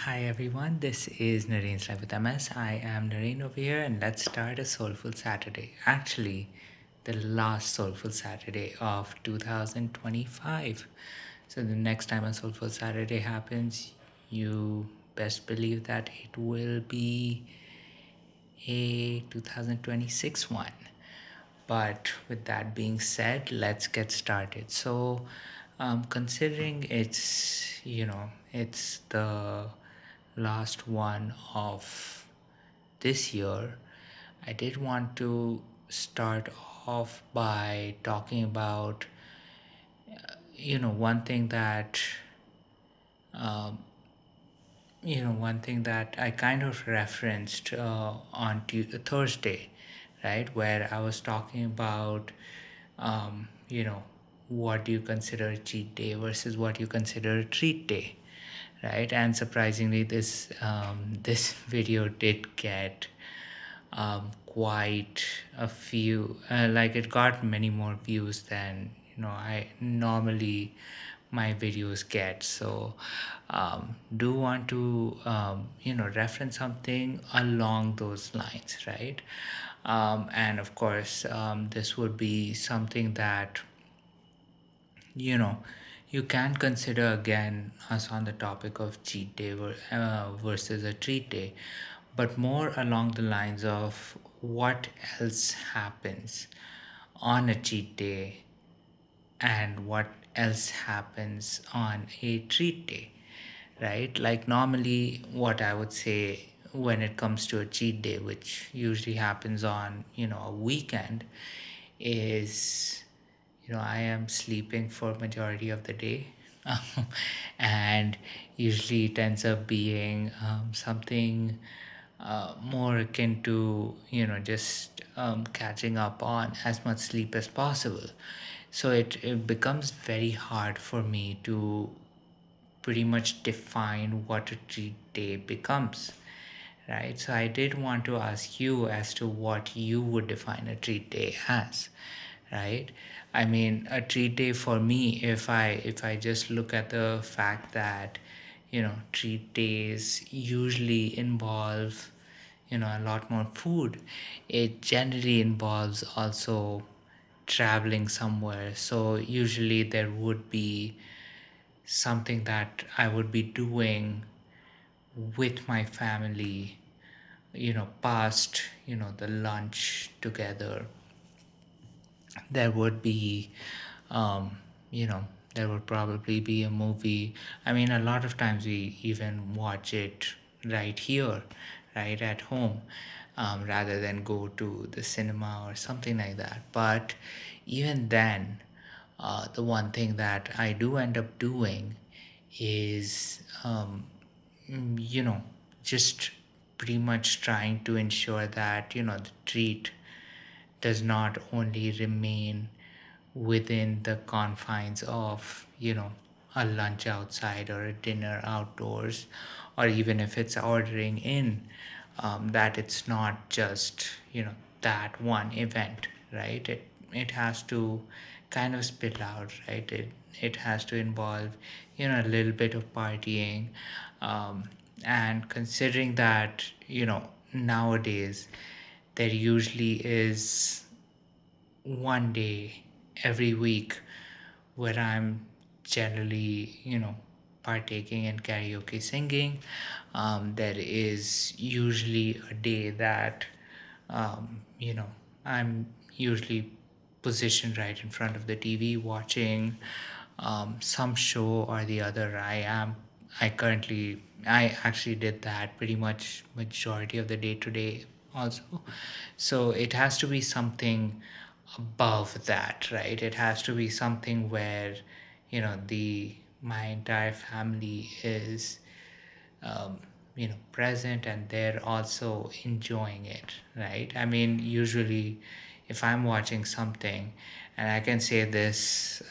Hi everyone, this is Nareen's Life with MS. I am Nareen over here, and let's start a Soulful Saturday. Actually, the last Soulful Saturday of 2025. So, the next time a Soulful Saturday happens, you best believe that it will be a 2026 one. But with that being said, let's get started. So, considering it's the last one of this year, I did want to start off by talking about, one thing that, um, one thing that I kind of referenced on Thursday, right, where I was talking about, um, you know, what do you consider a cheat day versus what you consider a treat day, right? And surprisingly, this video did get quite a few. Like it got many more views than I normally my videos get. So do want to reference something along those lines, right? And of course, this would be something that you know you can consider again us on the topic of cheat day versus a treat day, but more along the lines of what else happens on a cheat day and what else happens on a treat day, right? Like normally what I would say when it comes to a cheat day, which usually happens on a weekend, is I am sleeping for majority of the day. And usually it ends up being something more akin to just catching up on as much sleep as possible. So it becomes very hard for me to pretty much define what a treat day becomes, right? So I did want to ask you as to what you would define a treat day as, right? I mean, a treat day for me, if I just look at the fact that treat days usually involve a lot more food, it generally involves also traveling somewhere. So usually there would be something that I would be doing with my family, past the lunch together. There would be um, you know there would probably be a movie. I mean, a lot of times we even watch it right here, right at home, rather than go to the cinema or something like that. But even then, the one thing that I do end up doing is just pretty much trying to ensure that the treat does not only remain within the confines of a lunch outside or a dinner outdoors, or even if it's ordering in, that it's not just that one event, right? It has to kind of spill out, right? It has to involve a little bit of partying. And considering that nowadays there usually is one day every week where I'm generally, partaking in karaoke singing. There is usually a day that, I'm usually positioned right in front of the TV watching some show or the other. I actually did that pretty much majority of the day today also. So it has to be something above that, right? It has to be something where the my entire family is um, present and they're also enjoying it, right? I mean, usually if I'm watching something, and I can say this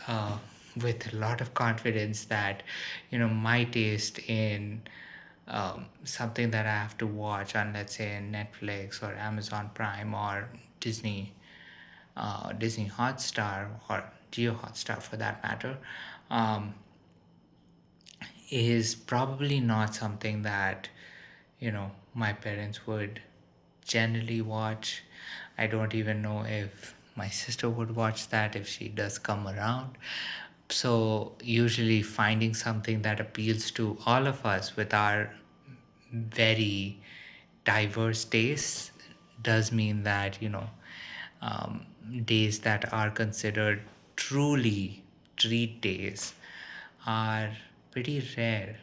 with a lot of confidence, that my taste in something that I have to watch on, let's say, Netflix or Amazon Prime or Disney Hotstar or Geo Hotstar for that matter, um, is probably not something that, my parents would generally watch. I don't even know if my sister would watch that if she does come around. So, usually, finding something that appeals to all of us with our very diverse tastes does mean that, um, days that are considered truly treat days are pretty rare.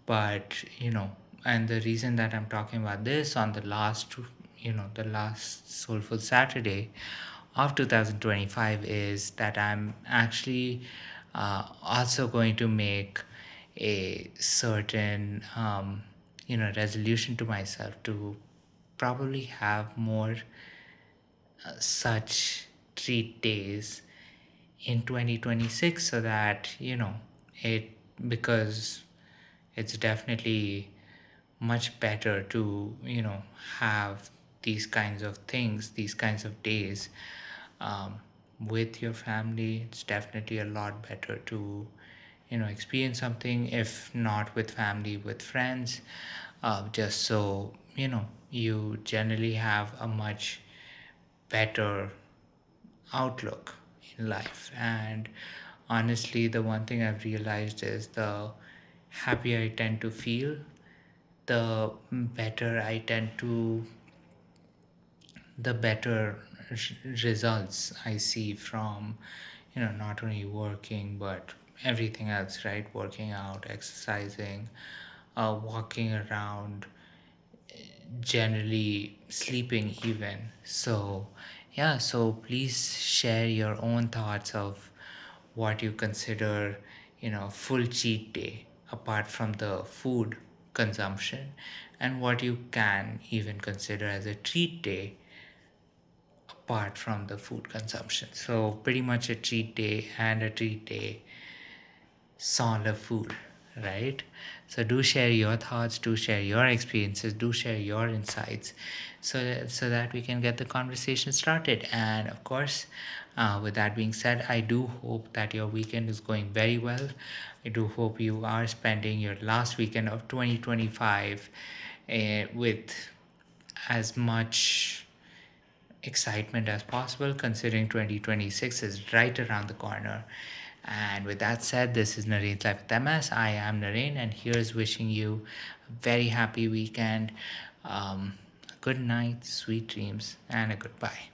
But, and the reason that I'm talking about this on the last Soulful Saturday of 2025 is that I'm actually also going to make a certain resolution to myself to probably have more such treat days in 2026, so that it because it's definitely much better to have these kinds of things, these kinds of days, um, with your family. It's definitely a lot better to experience something, if not with family, with friends, just so you generally have a much better outlook in life. And honestly, the one thing I've realized is the happier I tend to feel, the better I tend to, the better results I see from, not only working, but everything else, right? Working out, exercising, walking around, generally sleeping even. So yeah, so please share your own thoughts of what you consider full cheat day apart from the food consumption, and what you can even consider as a treat day apart from the food consumption. So pretty much a cheat day and a treat day sans food, right? So do share your thoughts, do share your experiences, do share your insights, so that we can get the conversation started. And of course, with that being said, I do hope that your weekend is going very well. I do hope you are spending your last weekend of 2025 with as much excitement as possible, considering 2026 is right around the corner. And with that said, this is Narene's Life with MS. I am Narene, and here's wishing you a very happy weekend, a good night, sweet dreams, and a goodbye.